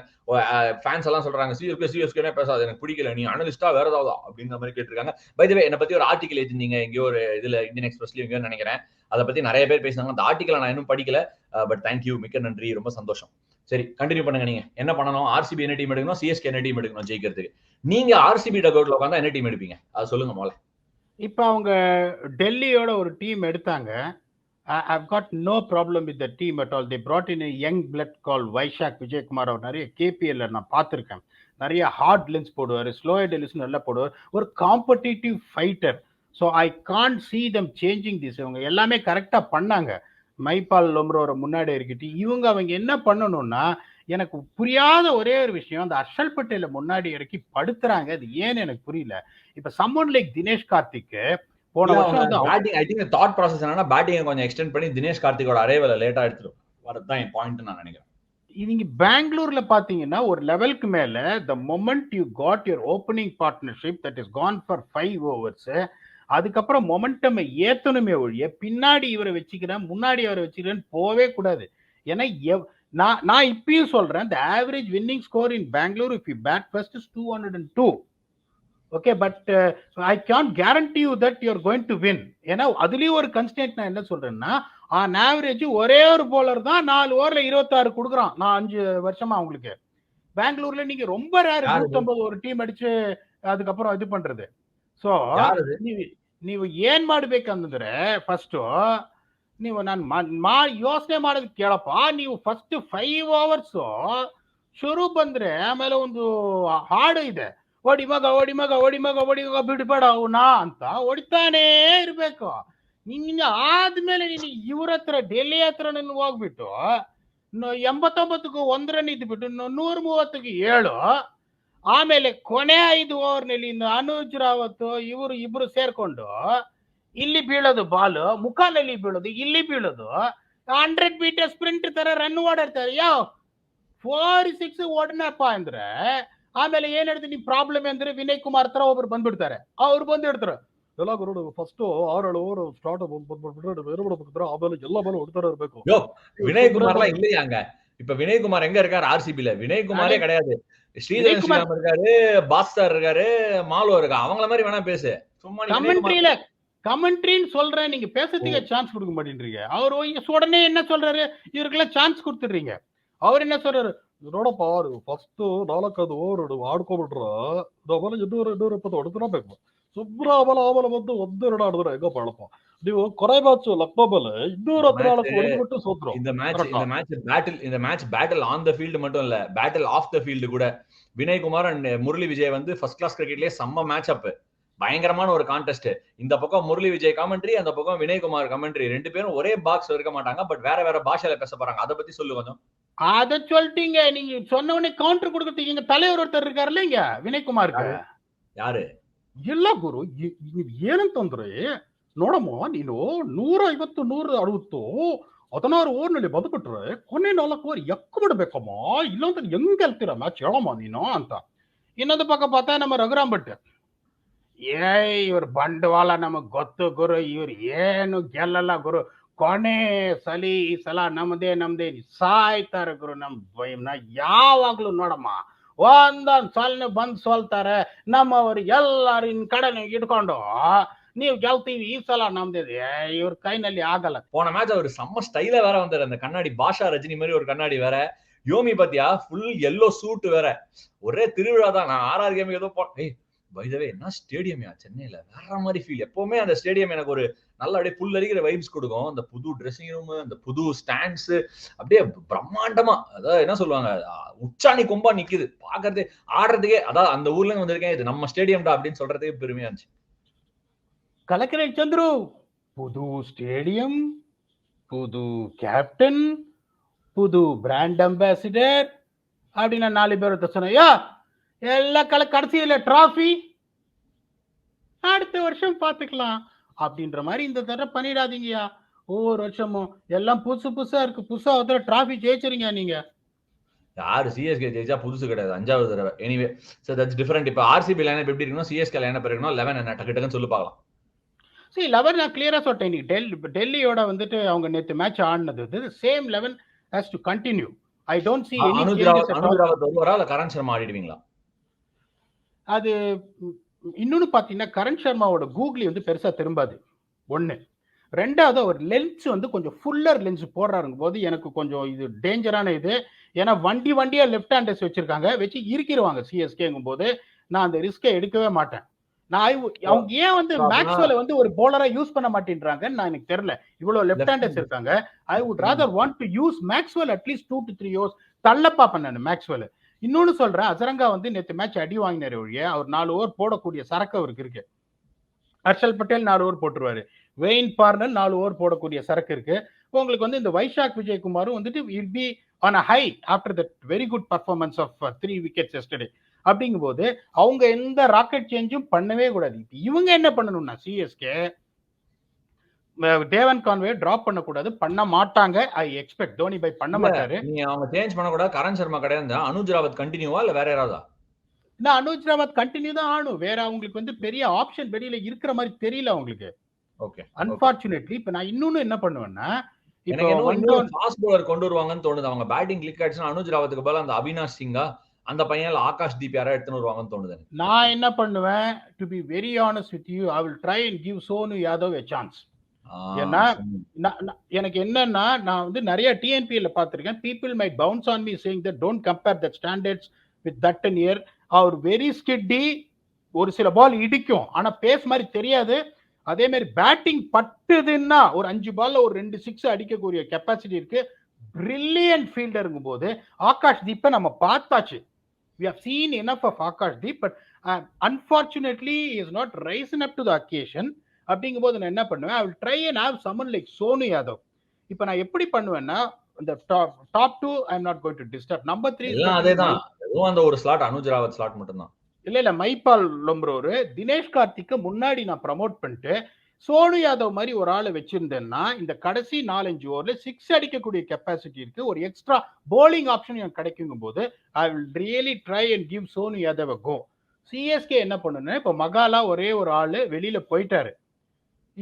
ஃபேன்ஸ் எல்லாம் சொல்றாங்க சிஎஸ்கே பேசாது, எனக்கு பிடிக்கல, நீ அனலிஸ்டா வேற ஏதாவது அப்படிங்கிற மாதிரி கேட்டிருக்காங்க. பை தி வே, என்னை பத்தி ஒரு ஆர்டிகல் எழுதிருந்தீங்க எங்கேயோ ஒரு இதுல, இந்தியன் எக்ஸ்பிரஸ்லயும் எங்கேயோ நினைக்கிறேன். அதை பத்தி நிறைய பேர் பேசினாங்க. அந்த ஆர்டிகலை நான் இன்னும் படிக்கல. பட் தேங்க்யூ, மிக்க நன்றி, ரொம்ப சந்தோஷம். சரி, கண்டினியூ பண்ணுங்க. நீங்க என்ன பண்ணணும்? ஆர்சிபி என்ன டீம் எடுக்கணும், சிஎஸ்கே என்ன டீம் எடுக்கணும் ஜெயிக்கிறதுக்கு? நீங்க ஆர்சிபி டக் அவுட்ல உட்காந்தா என்ன டீம் எடுப்பீங்க? அதை சொல்லுங்க முதல்ல. இப்போ அவங்க டெல்லியோட ஒரு டீம் எடுத்தாங்க. I've got no problem with the team at all. They brought in a young blood called Vaishak Vijaykumar. அவர் நிறைய கேபிஎல்ல நான் பார்த்துருக்கேன். நிறைய ஹார்ட் லென்ஸ் போடுவார், ஸ்லோ டெலிஸ் நல்லா போடுவார், ஒரு competitive fighter. So I can't C them changing this. இவங்க எல்லாமே கரெக்டாக பண்ணாங்க. மைபால் லொம்ரோரை முன்னாடி இருக்கிட்டு அவங்க என்ன பண்ணணும்னா, எனக்கு புரியாத ஒரே ஒரு விஷயம், அந்த ஹர்ஷல் பட்டேலை முன்னாடி இறக்கி படுத்துறாங்க. அது ஏன்னு எனக்கு புரியல. இப்ப சம்மன் லைக் தினேஷ் கார்த்திக் போன வருஷம் வந்து batting, I think thought process என்னன்னா பேட்டிங் கொஞ்சம் எக்ஸ்டெண்ட் பண்ணி தினேஷ் கார்த்திகோட அரைவல லேட்டா எடுத்துரும். வரதான் என் பாயிண்ட் நான் நினைக்கிறேன். இவங்க பெங்களூர்ல பாத்தீங்கன்னா ஒரு லெவலுக்கு மேல the moment you got your opening partnership that is gone for 5 overs, அதுக்கப்புறம் மொமெண்டம் ஏத்தணுமே ஒழிய பின்னாடி இவரை வச்சுக்கிறேன் முன்னாடி அவரை வச்சுக்கிறேன்னு போவே கூடாது. ஏன்னா நான் இப்பயும் சொல்றேன், the average winning score in Bangalore if you bat first is 202. Okay, but I can't guarantee you that you are going to win. ஏன்னா அதுலயும் ஒரு கன்ஸ்டன்ட் நான் என்ன சொல்றேன்னா, ஆன் ஆவரேஜ் ஒரே ஒரு போலர் தான் 4 ஓவர்ல 26 கொடுக்குறான். நான் 5 வருஷமா அவங்களுக்கு. பெங்களூர்ல நீங்க ரொம்ப ரேர் 150 ஒரு டீம் அடிச்சு அதுக்கப்புறம் இது பண்றது. ಸೊ ನೀವು ಏನ್ ಮಾಡ್ಬೇಕಂದ್ರೆ ಫಸ್ಟ್ ನೀವು ನಾನು ಯೋಚನೆ ಮಾಡೋದು ಕೇಳಪ್ಪ. ನೀವು ಫಸ್ಟ್ 5 overs ಶುರು ಬಂದ್ರೆ ಆಮೇಲೆ ಒಂದು ಹಾಡು ಇದೆ, ಓಡಿ ಮಗ ಓಡಿ ಮಗ ಓಡಿ ಮಗ ಓಡಿ ಮಗ ಬಿಡ್ಬೇಡ ಅವನ ಅಂತ ಹೊಡಿತಾನೇ ಇರ್ಬೇಕು. ನಿನ್ನ ಆದ್ಮೇಲೆ ನೀನು ಇವ್ರ ಹತ್ರ ಡೆಲ್ಲಿ ಹತ್ರ ಹೋಗ್ಬಿಟ್ಟು 89ಕ್ಕೆ 1 ರನ್ ಇದ್ಬಿಟ್ಟು 130ಕ್ಕೆ 7. ಆಮೇಲೆ ಕೊನೆ 5 ಓವರ್ನಲ್ಲಿ ಅನುಜ್ ರಾವತ್ ಇವರು ಇಬ್ರು ಸೇರ್ಕೊಂಡು ಇಲ್ಲಿ ಬೀಳೋದು ಬಾಲ್, ಮುಖಾಲಲ್ಲಿ ಬೀಳೋದು, ಇಲ್ಲಿ ಬೀಳೋದು, 100 ಮೀಟರ್ ಸ್ಪ್ರಿಂಟ್ ತರ ರನ್ ಓಡಾಡ್ತಾರೆ. 4-6 ಓಡನಪ್ಪ ಅಂದ್ರೆ ಆಮೇಲೆ ಏನ್ ಹೇಳ್ತೀನಿ ನಿಮ್ ಪ್ರಾಬ್ಲಮ್ ಅಂದ್ರೆ ವಿನಯ್ ಕುಮಾರ್ ತರ ಒಬ್ರು ಬಂದ್ಬಿಡ್ತಾರೆ. ಅವ್ರು ಬಂದಿಡ್ತಾರೆ ಎಲ್ಲ ಗುರು ಫಸ್ಟ್ 6-7 ಓವರ್ ಸ್ಟಾರ್ಟ್ ಬಂದ್ಬಿಟ್ರೆ ಬೇರೆ ಬಿಡ್ಬೇಕಿದ್ರೆ ಆಮೇಲೆ ಎಲ್ಲ ಬಾಲ್ ಹೊಡ್ತಾರೆ ಇರ್ಬೇಕು. வினய் குமார்லாம் இல்லையாங்க. இப்ப வினய் குமார் எங்க இருக்காரு? ஆர்சிபில வினய் குமாரே கிடையாது. ஸ்ரீதரன் ஸ்ரீராம் இருக்காரு, பாஸ்கர் இருக்காரு, மாலோ இருக்கா. அவங்கள மாதிரி வேணா பேசு. சும்மா கமெண்ட்ரின்னு சொல்றேன், நீங்க பேசுறதுக்கு சான்ஸ் கொடுக்க மாட்டேன்றீங்க. அவர் உடனே என்ன சொல்றாரு, இவருக்கெல்லாம் சான்ஸ் கொடுத்துடுறீங்க. அவர் என்ன சொல்றாரு, ನೋಡಪ್ಪ ಫಸ್ಟ್ 4-5 ಓವರ್ ಆಡ್ಕೊಬಿಟ್ರ ಆಮೇಲೆ 220 ಹೊಡೆದ್ರೆ ಬೇಕು ಸುಬ್ರ ಆಮೇಲೆ ಬಂದು 1-2 ಆಡಿದ್ರೆ ಹೆಂಗ ಬಾಳಪ್ಪ ನೀವು ಕೊನೆ ಮ್ಯಾಚ್ ಲಕ್ನೋಬಲ್ 214 ಹೊಡೆದ್ಬಿಟ್ಟು ಸೋತ್ರು. இந்த match battle on the field மட்டும் இல்ல, பேட்டில் ஆஃப் த ஃபீல்டு கூட வினய் குமார் அண்ட் முரளி விஜய் வந்து ஃபர்ஸ்ட் கிளாஸ் கிரிக்கெட்லயே செம்ம மேட்ச் அப், பயங்கரமான ஒரு கான்டெஸ்ட். இந்த பக்கம் முரளி விஜய் கமெண்ட்ரி, அந்த பக்கம் வினய் குமார் கமெண்ட்ரி, ரெண்டு பேரும் ஒரே பாக்ஸ் இருக்க மாட்டாங்க, பட் வேற வேற பாஷையில பேச போறாங்க. அத பத்தி சொல்லு கொஞ்சம். அத சொல்லிட்டீங்க நீங்க, சொன்ன உடனே கவுண்டர் கொடுக்கறதுக்கு எங்க தலைவர் ஒருத்தர் இருக்காருல்ல இங்க ವಿನಯ್ ಯಾರು ಇಲ್ಲ ಗುರು ಏನಂತಂದ್ರೆ ನೋಡಮ್ಮ ನೀನು 150-160 16 ಓವರ್ನಲ್ಲಿ ಬಂದ್ಬಿಟ್ರೆ ಕೊನೆ 4 ಓವರ್ ಎಕ್ಕು ಬಿಡ್ಬೇಕಮ್ಮ, ಇಲ್ಲಾಂತ ಹೆಂಗ್ ಗೆಲ್ತೀರ ಮ್ಯಾಚ್ ಹೇಳಮ್ಮ ನೀನು ಅಂತ. ಇನ್ನೊಂದು ಪಕ್ಕ பார்த்தா நம்ம ರಘುರಾಮ್ ಭಟ್, ಇವ್ರ ಬಂಡವಾಳ ನಮಗ್ ಗೊತ್ತು ಗುರು, ಇವ್ರು ಏನು ಗೆಲ್ಲಲ್ಲ ಗುರು, ಕೊನೆ ಸಲಿ ಈ ಸಲ ನಮ್ದೇ ಸಾಯ್ತಾರೆ ಗುರು, ನಮ್ ಭಯಮ್ನ ಯಾವಾಗ್ಲೂ ನೋಡಮ್ಮ ಒಂದೊಂದ್ ಸಲ ಬಂದ್ ಸೋಲ್ತಾರೆ, ನಮ್ಮವ್ರು ಎಲ್ಲಾರು ಇನ್ ಕಡೆ ಇಟ್ಕೊಂಡು ನೀವ್ ಗೆಲ್ತೀವಿ ಈ ಸಲ ನಮ್ದೇ, ಇವ್ರ ಕೈನಲ್ಲಿ ಆಗಲ್ಲ. போன மேட்ச் அவர் செம்ம ஸ்டைலா வேற வந்தாரு, அந்த கண்ணாடி பாஷா ரஜினி மாதிரி ஒரு கண்ணாடி வேற, யோமி பாத்தியா ஃபுல் எல்லோ சூட் வேற, ஒரே திருவிழா தான். நான் ஆர்ஆர் கேம் ஏதோ பை த வே என்ன ஸ்டேடியம்யா சென்னையில வேற மாதிரி ஃபீல். எப்பவுமே அந்த ஸ்டேடியம் எனக்கு ஒரு நல்ல அப்படியே புல் அடிக்கிற வைப்ஸ் கொடுக்கும். அந்த புது ட்ரெஸ்ஸிங் ரூம், அந்த புது ஸ்டாண்ட்ஸ் அப்படியே பிரம்மாண்டமா, அதாவது என்ன சொல்லுவாங்க உச்சாணி கொம்பா நிக்குது பாக்குறது ஆடுறதுக்கே. அதாவது அந்த ஊர்ல இருந்து வந்திருக்கேன், இது நம்ம ஸ்டேடியம்டா அப்படின்னு சொல்றதுக்கு பெருமையா இருந்துச்சு. கலக்கிறேன் சந்துரு, புது ஸ்டேடியம், புது கேப்டன், புது பிராண்ட் அம்பாசிடர் அப்படின்னு 4 பேர் சொன்னையா, எல்லா கடைசியில டிராஃபி அடுத்த வருஷம் பாத்துக்கலாம் அப்படின்ற மாதிரி இந்த தடவை பண்ணிடாதீங்கயா. ஒவ்வொரு வருஷமும் எல்லாம் புதுசா இருக்கு, புதுசா ஒரு டிராஃபி ஜெயிச்சிருங்க நீங்க. யாரு சிஎஸ்கே ஜெயிச்சா புதுசு கிடையாது, 5வது தடவை. Anyway so that's different. இப்போ ஆர்சிபி லைனப் எப்படி இருக்கணும், சிஎஸ்கே லைனப் இருக்கணும், 11 என்ன டக்கு டக்குன்னு சொல்லி பார்க்கலாம். சரி 11 நான் கிளியரா சொல்லிட்டேன். இன்னைக்கு டெல்லியோட வந்துட்டு அவங்க நேத்து மேட்ச் ஆடினது same 11 has to continue. I don't see any changes. Anuj Rawat வருவாரா இல்ல கரண் சர்மா ஆடிடுவீங்களா? அது இன்னொன்னு பாத்தீங்கன்னா கரண் சர்மாவோட கூகுளி வந்து பெருசா திரும்பாது ஒண்ணு. ரெண்டாவது அவர் லென்ஸ் வந்து கொஞ்சம் ஃபுல்லர் லென்ஸ் போடுறாருங்க போது எனக்கு கொஞ்சம் இது டேஞ்சரான இது. ஏன்னா வண்டியா லெஃப்ட் ஹேண்டர்ஸ் வச்சிருக்காங்க, வச்சு இருக்கிடுவாங்க சிஎஸ்கேங்கும் போது நான் அந்த ரிஸ்கை எடுக்கவே மாட்டேன். அவங்க ஏன் வந்து மேக்ஸ்வெல் வந்து ஒரு போலரா யூஸ் பண்ண மாட்டேன்றாங்கன்னு நான் எனக்கு தெரியல. இவ்வளவு லெஃப்ட் ஹேண்டர்ஸ் இருக்காங்க, I would rather want to use Maxwell at least 2 to 3 years தள்ளப்பா பண்ண மேக்ஸ்வெல். இன்னொன்னு சொல்றேன், அசரங்கா வந்து நேற்று மேட்ச் அடி வாங்கினாரு ஒழிய அவர் 4 ஓவர் போடக்கூடிய சரக்கு அவருக்கு இருக்கு. ஹர்ஷல் பட்டேல் 4 ஓவர் போட்டுருவாரு, வெயின் பார்னர் 4 ஓவர் போடக்கூடிய சரக்கு இருக்கு. உங்களுக்கு வந்து இந்த வைஷாக் விஜயகுமாரும் வந்துட்டு will be on a high after that very good performance of 3 wickets yesterday. அப்படிங்கும் போது அவங்க எந்த ராக்கெட் சேஞ்சும் பண்ணவே கூடாது. இவங்க என்ன பண்ணணும்னா சிஎஸ்கே தேவன் கான்வே டிராப் பண்ணக்கூடாது, பண்ண மாட்டாங்க. ஐ எக்ஸ்பெக்ட் தோனி பை பண்ண மாட்டாரு. நீங்க அவங்க சேஞ்ச் பண்ண கூடாது. கரண் சர்மா கிடையாது, அனுஜ் ராவத் கண்டினியூவா இல்ல வேற யாராவதா? நான் அனுஜ் ராவத் கண்டினியூ தான் ஆனும். வேற அவங்களுக்கு வந்து பெரிய ஆப்ஷன் வெளியில இருக்கிற மாதிரி தெரியல அவங்களுக்கு. ஓகே, அன்பார்ச்சுனேட்லி இப்ப நான் இன்னொன்னு என்ன பண்ணுவேன்னா, இப்போ இன்னொரு ஃபாஸ்ட் பவுலர் கொண்டு வருவாங்கன்னு தோணுது. அவங்க பேட்டிங் கிளிக் ஆயிடுச்சுன்னா அனுஜ் ராவத்துக்கு பதிலா அந்த அவினாஷ் சிங்கா அந்த பையன் ஆகாஷ் தீப் யாரா எடுத்துன்னு வருவாங்கன்னு தோணுது. நான் என்ன பண்ணுவேன், to be very honest with you, I will try and give Sonu Yadav a chance. ஏன்னா எனக்கு என்னன்னா நான் வந்து நிறைய டிஎன்பிஎல்ல பார்த்திருக்கேன், people might bounce on me saying that don't compare that standards with that and here. அவர் வெரி ஸ்கிட்டி, ஒரு சில பால் இடிக்கும் ஆனா பேஸ் மாதிரி தெரியாது. அதே மாதிரி பேட்டிங் பட்டுதுன்னா ஒரு 5 பால்ல ஒரு 2 6 அடிக்கக்கூடிய கெப்பாசிட்டி இருக்கு. பிரில்லியன்ட் ஃபீல்டருங்கும் போது ஆகாஷ் தீப்பை நம்ம பார்த்தாச்சு. We have seen enough of Akash Deep, but unfortunately he is not risen up to the occasion. அப்படிங்கும்போது நான் என்ன பண்ணுவேன், I will try and have someone like Sonu Yadav. இப்போ நான் எப்படி பண்ணுவேன்னா, இந்த top 2 I am not going to disturb. Number 3 எல்லாம் அதேதான். எதுவும் அந்த ஒரு ஸ்லாட் அனுஜ் ராவத் ஸ்லாட் மட்டும் தான். இல்ல மைபால் லொம்ப்ரோரு தினேஷ் கார்த்திக்க முன்னாடி நான் ப்ரமோட் பண்ணிட்டு சோனு யாதவ் மாதிரி ஒரு ஆளை வச்சிருந்தேன்னா இந்த கடைசி 4-5 ஓவர்ல 6 அடிக்கக்கூடிய கெப்பாசிட்டி இருக்கு. ஒரு எக்ஸ்ட்ரா போலிங் ஆப்ஷன் எனக்கு கிடைக்கும் போது I will really try and give Sonu Yadav a go. CSK என்ன பண்ணுன்னா இப்ப மகாலா ஒரே ஒரு ஆளு வெளியில போயிட்டாரு.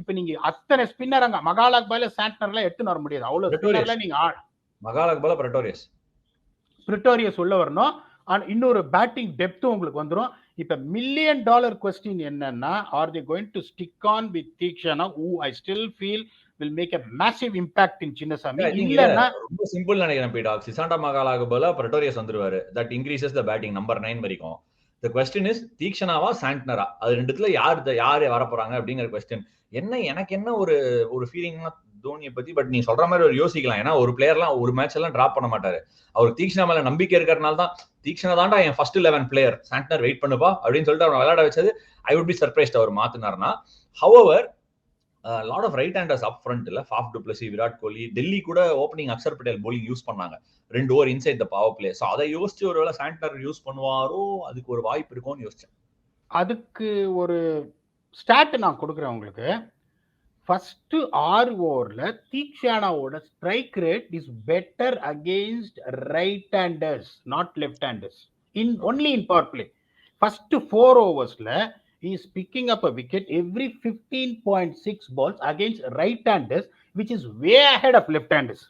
இப்ப நீங்க அத்தனை ஸ்பின்னர் அங்க மகாலாக் பால சாண்ட்னர்லாம் எடுத்துன்னு வர முடியாது. அவ்வளவு ஸ்பின்னர்ல நீங்க மகாலாக் பால பிரிட்டோரியஸ் உள்ள வரணும். இன்னொரு பேட்டிங் டெப்த் உங்களுக்கு வந்துடும். இப்ப $1 million கொஸ்டின் என்னன்னா, are they going to stick on with Theekshana who I still feel will make a massive impact in Chinnasamy. இல்லன்னா ரொம்ப சிம்பிள் நினைக்கிறேன் பீடா. சிசாண்டா மகாலாக்கு பதிலா பிரிட்டோரியஸ் வந்துருவாரு. that increases the batting number 9 வரைக்கும். the question is தீக்ஷனாவா சாண்ட்னரா, அது ரெண்டுத்துல யார் வர போறாங்க அப்படிங்கிற கொஸ்டின். எனக்கு என்ன ஒரு ஃபீலிங்னா தோனியை பத்தி, பட் நீ சொல்ற மாதிரி ஒரு யோசிக்கலாம். ஏன்னா ஒரு பிளேயர்லாம் ஒரு மேட்ச் எல்லாம் டிராப் பண்ண மாட்டாரு. அவர் தீக்ஷனா மேல நம்பிக்கை இருக்கிறதுனால தான் தீக்ஷனா தாண்டா என் ஃபர்ஸ்ட் 11 பிளேயர், சாண்ட்னர் வெயிட் பண்ணுப்பா அப்படின்னு சொல்லிட்டு அவர் விளையாட வச்சது. ஐ வுட் பி சர்ப்ரைஸ்ட் அவர் மாத்தினார்னா. However lot of right handers up front இல்ல, Faf du Plessis, Virat Kohli, Delhi கூட opening Axar Patel bowling use பண்ணாங்க 2 over inside the power play. So அதை யோசிச்சு ஒருவேளை சாண்ட்னர் யூஸ் பண்ணுவாரோ, அதுக்கு ஒரு வாய்ப்பு இருக்கும்னு யோசிச்சேன். அதுக்கு ஒரு ஸ்டாட் நான் கொடுக்குறேன் உங்களுக்கு. ஃபர்ஸ்ட் 6 ஓவர்ல தீக்ஷானாவோட strike rate is better against right handers, not left handers, only in power play. First 4 ஓவர்ஸ்ல he is picking up a wicket every 15.6 balls against right handers, which is way ahead of left handers.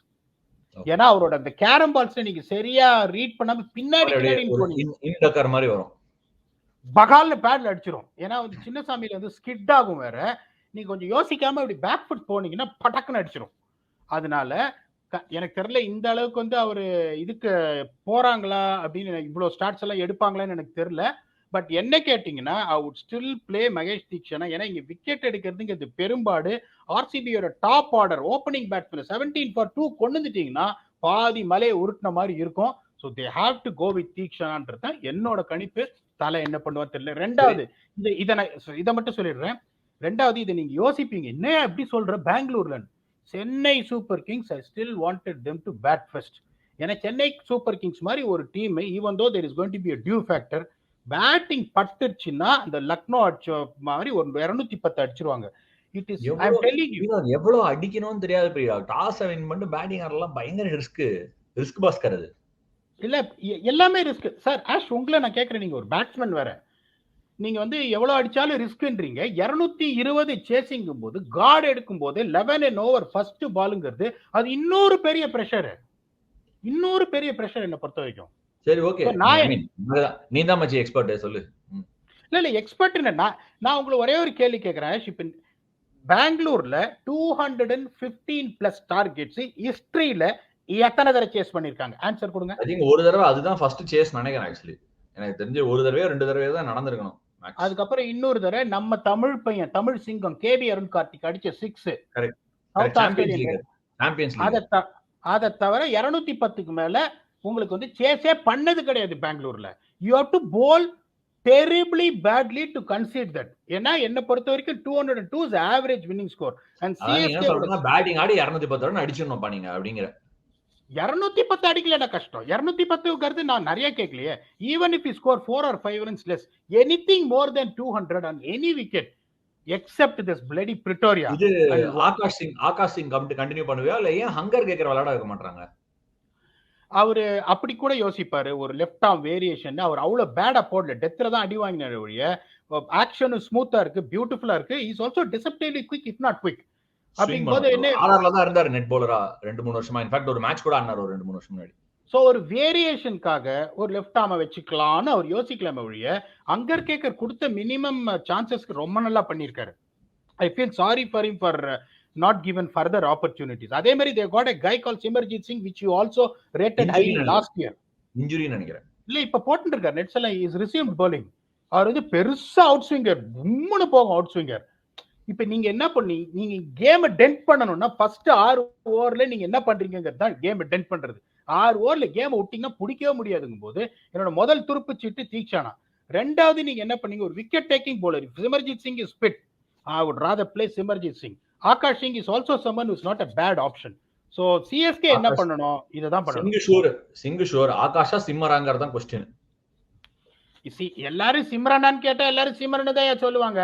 ஏன்னா அவரோட அந்த carrom balls நீங்க சரியா read பண்ணாம பின்னாடி மாதிரி வரும், பகால்ல பேட்ல அடிச்சிரும். ஏன்னா வந்து சின்னசாமியில வந்து ஸ்கிட் ஆகும் வேற. நீங்க கொஞ்சம் யோசிக்காம இப்படி பேக் ஃபுட் போனீங்கன்னா பட்டக்குன்னு அடிச்சிடும். அதனால எனக்கு தெரியல இந்த அளவுக்கு வந்து அவரு இதுக்கு போறாங்களா அப்படின்னு, இவ்வளவு ஸ்டார்ட்ஸ் எல்லாம் எடுப்பாங்களான்னு எனக்கு தெரியல. பட் என்ன கேட்டீங்கன்னா I would still play Mahesh Theekshana. ஏன்னா இங்க விக்கெட் எடுக்கிறதுங்கிறது பெரும்பாடு ஆர்சிபியோட top order opening batsman 17 for 2 கொண்டு வந்துட்டீங்கன்னா பாதி மலையை உருட்டின மாதிரி இருக்கும். So they have to go with தீக்ஷனான்றது என்னோட கணிப்பு. தலை என்ன பண்ணுவா தெரியல. ரெண்டாவது இதை மட்டும் சொல்லிடுறேன். ரெண்டாவது இதை நீங்க யோசிப்பீங்க, என்ன எப்படி சொல்ற பெங்களூர்ல Chennai super Kings I still wanted them to bat first. ஏன்னா சென்னை சூப்பர் கிங்ஸ் மாதிரி ஒரு team even though there is going to be a due factor, batting பட்டுச்சுன்னா அந்த லக்னோ அடிச்ச மாதிரி ஒரு 210 அடிச்சிருவாங்க. It is I am telling you எவ்வளவு அடிக்கணும்னு தெரியாது பிரியா. டாஸ் வின் பண்ணி பேட்டிங் ஆடலாம், பயங்கர ரிஸ்க் பாஸ்கர் அது. இல்ல எல்லாமே ரிஸ்க் சார். ஆஷ் உங்களை நான் கேட்கறேன், நீங்க ஒரு பேட்ஸ்மேன் வேற, நீங்க வந்து எவ்வளவு அடிச்சாலும் ரிஸ்க்ன்றீங்க. 220 சேசிங்கும் போது கார்டு எடுக்கும் போது 11 ஓவர் ஃபர்ஸ்ட் பாலுங்கிறது அது இன்னொரு பெரிய பிரஷர் என்ன பொறுத்த வரைக்கும். சரி ஓகே, நீ தான் மச்சி எக்ஸ்பர்ட், சொல்லு. இல்ல எக்ஸ்பர்ட் நான் உங்களுக்கு ஒரே ஒரு கேள்வி கேட்கிறேன். இப்ப பெங்களூர்ல 215 பிளஸ் டார்கெட்ஸ் ஹிஸ்டரியில எத்தனை தடவை சேஸ் பண்ணிருக்காங்க? ஆன்சர் கொடுங்க. ஐ திங்க் ஒரு தடவை, அதுதான் ஃபர்ஸ்ட் சேஸ் நினைக்கிறேன். ஆக்சுவலி எனக்கு தெரிஞ்சு ஒரு தடவையோ 2 தடவையோ தான் நடந்திருக்கணும். அதுக்கப்புறம் இன்னொரு தடவை நம்ம தமிழ் பையன் தமிழ் சிங்கம் கேபி அருண் கார்த்திக் அடிச்ச 6 அதை தவிர 210க்கு மேல உங்களுக்கு வந்து சேஸே பண்ணது கிடையாது பெங்களூர்ல. You have to bowl terribly badly to concede that. ஏன்னா என்ன பொறுத்த வரைக்கும் 202 is average winning score and CSK batting Aadi 210 run அடிச்சிரணும்ப்பா நீங்க அப்படிங்கற. 210 அடிக்கலனா கஷ்டம். 210ங்கிறது நான் நிறைய கேட்கலையே. even if you score 4 or 5 runs less, anything more than 200 on any wicket except this bloody Pretoria. இது ஆகாஷ் சிங் கண்டினியூ பண்ணுவியா இல்ல ஏன் ஹங்கர் கேக்கற விளையாட வைக்க மாட்டாங்க? அவரு அப்படி கூட யோசிப்பாரு, ஒரு லெஃப்ட் ஆர்ம் வேரியேஷன். அவர் அவ்வளவு பேடா போடல, டெத்ல தான் அடி வாங்கினாரு ஒழிய ஆக்ஷனும் ஸ்மூத்தா இருக்கு, பியூட்டிஃபுல்லா இருக்கு. Is also disciplinedly quick if not quick. அப்படிங்கும்போது என்ன ஆர்ஆர்ல தான் இருந்தாரு நெட் பவுலரா 2-3 வருஷமா. இன்ஃபேக்ட் ஒரு மேட்ச் கூட ஆனாரு ஒரு 2-3 வருஷம் முன்னாடி. சோ ஒரு வேரியேஷனுக்காக ஒரு லெஃப்ட் ஆர்மை வச்சுக்கலாம்னு அவர் யோசிக்கலாமே ஒழிய அங்கர் கேக்கர் கொடுத்த மினிமம் சான்சஸ்க்கு ரொம்ப நல்லா பண்ணிருக்காரு. I feel sorry for him for not given further opportunities. அதே மாதிரி they got a guy called Simarjit Singh which you also rated highly last year. Injury நினைக்கிறேன். இல்ல இப்ப போட்டுட்டு இருக்காரு நெட்ஸ் எல்லாம். is resumed bowling. அவர் வந்து பெருசா அவுட் ஸ்விங்கர், உம்முன்னு போகும் அவுட் ஸ்விங்கர். இப்ப நீங்க என்ன பண்ணி நீங்க கேமை டென்ட் பண்ணணும்னா ஃபர்ஸ்ட் 6 ஓவர்ல நீங்க என்ன பண்றீங்கிறது தான் கேமை டென்ட் பண்றது. 6 ஓவர்ல கேமை விட்டீங்கன்னா பிடிக்கவே முடியாதுங்கும் போது என்னோட முதல் துருப்பு சீட்டு தீக்ஷனா. ரெண்டாவது நீங்க என்ன பண்ணீங்க, ஒரு wicket taking bowler. Simarjit Singh is fit, I would rather play Simarjit Singh. Akash Singh is also someone who is not a bad option. So CSK என்ன பண்ணணும்? இததான் பண்ணணும். சிங்கு ஷூர் ஆகாஷா சிம்மராங்கர் தான் கொஸ்டின். எல்லாரும் சிம்ரனான்னு கேட்டா எல்லாரும் சிம்ரன் தான் சொல்லுவாங்க.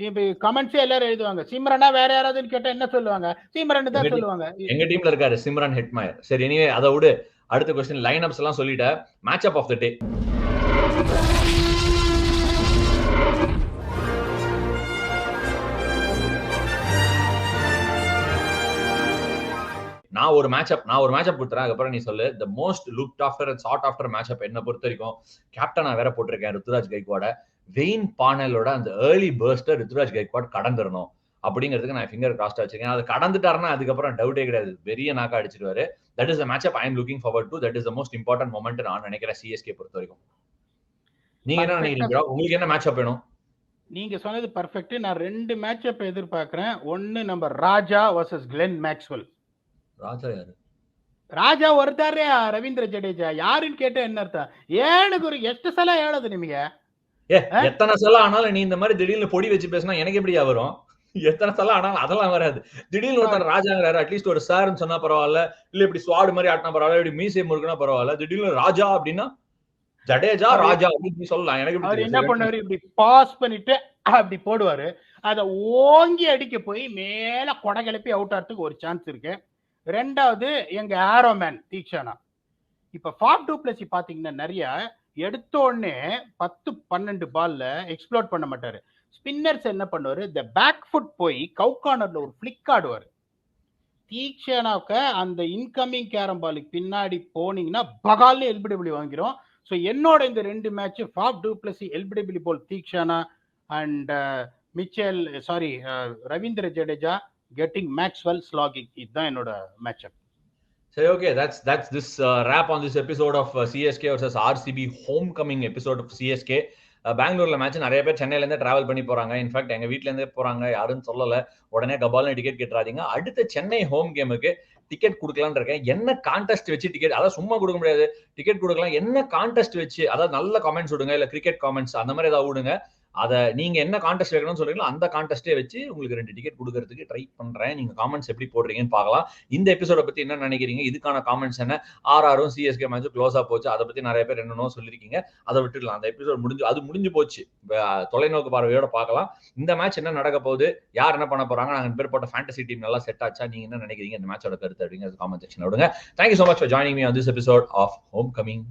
இப்ப கமெண்ட்ஸே எல்லாரும் எழுதுவாங்க. சிம்ரனா வேற யாராவதுன்னு கேட்டா என்ன சொல்லுவாங்க? சிம்ரன் தான் சொல்லுவாங்க. எங்க டீம்ல இருக்காரு சிம்ரன் ஹெட்மயர். சரி, எனிவே அதை விடு. அடுத்த கொஸ்டின் லைன் அப்ஸ் எல்லாம் சொல்லிட்ட. Match up of the day. நான் ஒரு மேட்ச் அப் கொடுத்துறேன். அதுக்கப்புறம் நீ சொல்லு. The most looked after and sought after match up என்ன பொறுத்த வரைக்கும் கேப்டனா வேற போட்டிருக்கேன் ருத்துராஜ் கைக்வாட. வெயின் பானலோட அந்த ஏர்லி பர்ஸ்டர் ருத்துராஜ் கைக்வாட் கடந்துடணும் அப்படிங்கிறதுக்கு நான் ஃபிங்கர் கிராஸ்டா வச்சிருக்கேன். அது கடந்துட்டாருன்னா அதுக்கப்புறம் டவுட்டே கிடையாது, பெரிய நாக்கா அடிச்சிருவாரு. That is the match up I am looking forward to. That is the most important moment நான் நினைக்கிறேன் சிஎஸ்கே பொறுத்த வரைக்கும். நீங்க என்ன நினைக்கிறீங்க? உங்களுக்கு என்ன மேட்ச் அப் வேணும்? நீங்க சொன்னது பர்ஃபெக்ட். நான் 2 மேட்ச் அப் எதிர்பார்க்கிறேன். ஒன்னு நம்ம ராஜா வர்சஸ் கிளென் மேக்ஸ்வெல். ராஜா யாரு? ರಾಜಾ ಹೊರತಾರೆ ರವೀಂದ್ರ ಜಡೇಜಾ யாருன்னு கேட்ட என்ன அர்த்தம்? ஏழு குரு ಎಷ್ಟು ಸಲ ಹೇಳೋದು ನಿಮಗೆ? எத்தனை சல ஆனாலும் நீ இந்த மாதிரி திடீர்னு பொடி வச்சு பேசினா எனக்கு எப்படியா வரும்? எத்தனை சல ஆனாலும் அதெல்லாம் வராது. திடீர்னு ஒருத்தர் ராஜாங்கிறாரு, அட்லீஸ்ட் ஒரு சார்ன்னு சொன்னா பரவாயில்ல, இல்ல இப்படி ஸ்வாடு மாதிரி ஆட்டினா பரவாயில்ல, இப்படி மீசை முறுக்குனா பரவாயில்ல. திடீர்னு ராஜா அப்படின்னா ஜடேஜா ராஜா அப்படின்னு சொல்லலாம். எனக்கு என்ன பண்ணுவாரு, இப்படி பாஸ் பண்ணிட்டு அப்படி போடுவாரு. அதை ஓங்கி அடிக்க போய் மேல கொடை கிளப்பி அவுட் ஆகிறதுக்கு ஒரு சான்ஸ் இருக்கு. ரெண்டாவது எங்க ஆரோமேன் தீக்ஷனா. இப்ப ஃபாப் டூப்ளசி பாத்தீங்கன்னா நிறைய எடுத்த உடனே 10-12 பால்ல எக்ஸ்ப்ளோர் பண்ண மாட்டாரு. ஸ்பின்னர்ஸ் என்ன பண்ணுவாரு, இந்த பேக் ஃபுட் போய் கவு கார்னர்ல ஒரு ஃபிளிக் ஆடுவாரு. தீக்ஷனாவுக்கு அந்த இன்கமிங் கேரம் பாலுக்கு பின்னாடி போனீங்கன்னா பகால்னு எல்பிடபிள்யூ வாங்கிரும். ஸோ என்னோட இந்த 2 match Faf du Plessis LBW bowl Theekshana and Ravindra Jadeja getting Maxwell slogging. இதுதான் என்னோட மேட்ச் அப். சரி, okay, that's this wrap on this episode of CSK versus RCB homecoming episode of CSK. பெங்களூர்ல மேட்ச் நிறைய பேர் சென்னையில இருந்து டிராவல் பண்ணி போறாங்க. இன்ஃபேக்ட் எங்க வீட்ல இருந்தே போறாங்க, யாரும் சொல்லல. உடனே கபால்னு டிக்கெட் கேட்டுறாதீங்க. அடுத்த சென்னை ஹோம் கேமுக்கு டிக்கெட் கொடுக்கலான்னு இருக்கேன். என்ன கான்டெஸ்ட் வச்சு டிக்கெட், அதாவது சும்மா கொடுக்க முடியாது, டிக்கெட் கொடுக்கலாம். என்ன கான்டெஸ்ட் வச்சு, அதாவது நல்ல காமெண்ட்ஸ் விடுங்க, இல்ல கிரிக்கெட் காமெண்ட்ஸ் அந்த மாதிரி ஏதாவது விடுங்க. அதை நீங்க என்ன கான்டெஸ்ட் வைக்கணும்னு சொல்றீங்களோ அந்த கான்டெஸ்டே வச்சு உங்களுக்கு 2 டிக்கெட் கொடுக்கறதுக்கு ட்ரை பண்றேன். நீங்க காமெண்ட்ஸ் எப்படி போடுறீங்கன்னு பார்க்கலாம். இந்த எபிசோட பத்தி என்ன நினைக்கிறீங்க, இதுக்கான காமெண்ட்ஸ் என்ன, ஆர்ஆரும் சிஎஸ்கே மேட்சும் க்ளோஸா போச்சு, அதை பத்தி நிறைய பேர் என்னென்னோ சொல்லிருக்கீங்க. அதை விட்டுடலாம். அந்த எபிசோட் முடிஞ்சு போச்சு. தொலைநோக்கு பார்வையோட பார்க்கலாம். இந்த மேட்ச் என்ன நடக்க போகுது, யார் என்ன பண்ண போறாங்க, நாங்க பேர் போட்ட ஃபேண்டசி டீம் நல்லா செட் ஆச்சா, நீங்க என்ன நினைக்கிறீங்க இந்த மேட்சோட கருத்து அப்படிங்கிறது காமெண்ட் செக்ஷன் விடுங்க. Thank you so much for joining me on this episode of Homecoming.